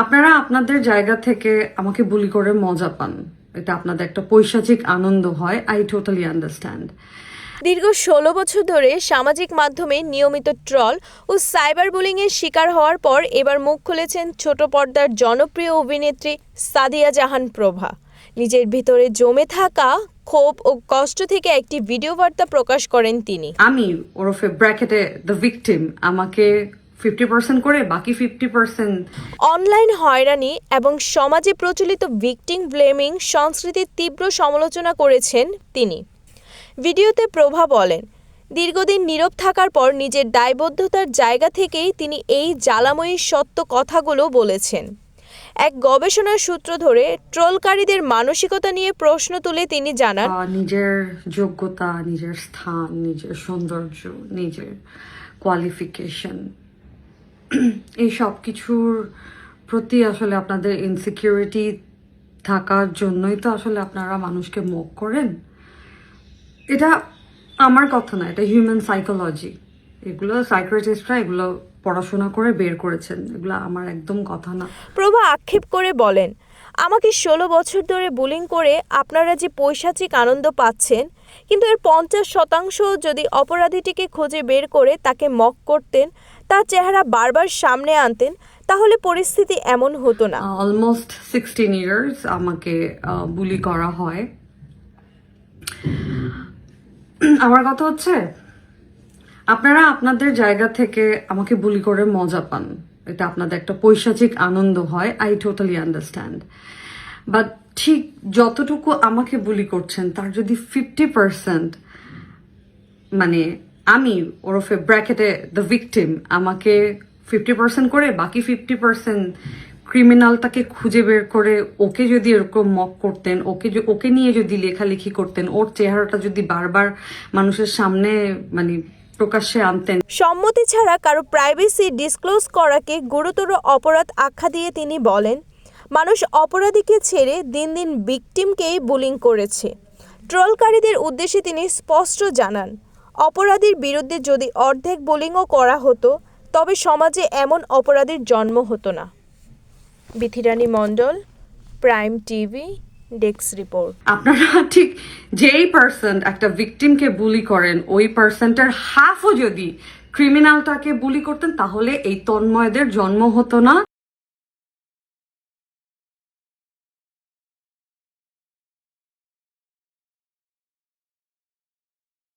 আপনারা আপনাদের জায়গা থেকে আমাকে বুলি করে মজা পান, এটা আপনাদের একটা পৈশাচিক আনন্দ হয়। I totally understand. দীর্ঘ ১৬ বছর ধরে সামাজিক মাধ্যমে নিয়মিত ট্রল ও সাইবার বুলিংয়ের শিকার হওয়ার পর এবার মুখ খুলেছেন ছোট পর্দার জনপ্রিয় অভিনেত্রী সাদিয়া জাহান প্রভা। নিজের ভিতরে জমে থাকা ক্ষোভ ও কষ্ট থেকে একটি ভিডিও বার্তা প্রকাশ করেন তিনি। আমি ওরফে ব্র্যাকেটে দ্য ভিকটিম, আমাকে 50% করে বাকি 50%। অনলাইন হয়রানি এবং সমাজে প্রচলিত ভিকটিম ব্লেমিং সংস্কৃতির তীব্র সমালোচনা করেছেন তিনি। ভিডিওতে প্রভা বলেন, দীর্ঘদিন নীরব থাকার পর নিজের দায়বদ্ধতার জায়গা থেকেই তিনি এই জ্বালাময়ী সত্য কথাগুলো বলেছেন। এক গবেষণার সূত্র ধরে ট্রলকারীদের মানসিকতা নিয়ে প্রশ্ন তুলে তিনি জানান, নিজের যোগ্যতা, নিজের স্থান, নিজের সৌন্দর্য, নিজের কোয়ালিফিকেশন, এই সব কিছুর প্রতি আসলে আপনাদের ইনসিকিউরিটি থাকার জন্যই তো আসলে আপনারা মানুষকে মক করেন। এটা আমার কথা না, এটা হিউম্যান সাইকোলজি। এগুলো সাইকিয়াট্রিস্টরা এগুলো পড়াশোনা করে বের করেছেন, এগুলো আমার একদম কথা না। প্রভা আক্ষেপ করে বলেন, আমাকে ১৬ বছর ধরে বুলিং করে আপনারা যে পৈশাচিক আনন্দ পাচ্ছেন, কিন্তু এর ৫০% যদি অপরাধীটিকে খুঁজে বের করে তাকে মক করতেন, তার চেহারা বারবার সামনে আনতেন, তাহলে পরিস্থিতি এমন হতো না। অলমোস্ট 16 ইয়ার্স আমাকে বুলি করা হয়। আমার কথা হচ্ছে, আপনারা আপনাদের জায়গা থেকে আমাকে বুলি করে মজা পান, এটা আপনাদের একটা পৈশাচিক আনন্দ হয়। I totally understand. বাট ঠিক যতটুকু আমাকে বুলি করছেন তার যদি 50%, মানে আমি ওরফে ব্র্যাকেটে দ্য ভিকটিম, আমাকে 50% করে বাকি 50% ক্রিমিনালটাকে খুঁজে বের করে ওকে যদি এরকম মক করতেন, ওকে নিয়ে যদি লেখালেখি করতেন, ওর চেহারাটা যদি বারবার মানুষের সামনে মানে প্রকাশ্যে আনতেন। সম্মতি ছাড়া কারো প্রাইভেসি ডিসক্লোজ করাকে গুরুতর অপরাধ আখ্যা দিয়ে তিনি বলেন, মানুষ অপরাধীকে ছেড়ে দিন দিন ভিকটিমকেই বুলিং করেছে। ট্রলকারীদের উদ্দেশ্যে তিনি স্পষ্ট জানান, অপরাধীর বিরুদ্ধে যদি অর্ধেক বুলিংও করা হতো, তবে সমাজে এমন অপরাধীর জন্ম হতো না। বিথিরানী মণ্ডল, প্রাইম টিভি, ডেস্ক রিপোর্ট। আপনারা ঠিক যেই পার্সন একটা ভিকটিমকে বুলি করেন, ওই পার্সনটার হাফও যদি ক্রিমিনালটাকে বুলি করতেন, তাহলে এই তন্ময়দের জন্ম হতো না।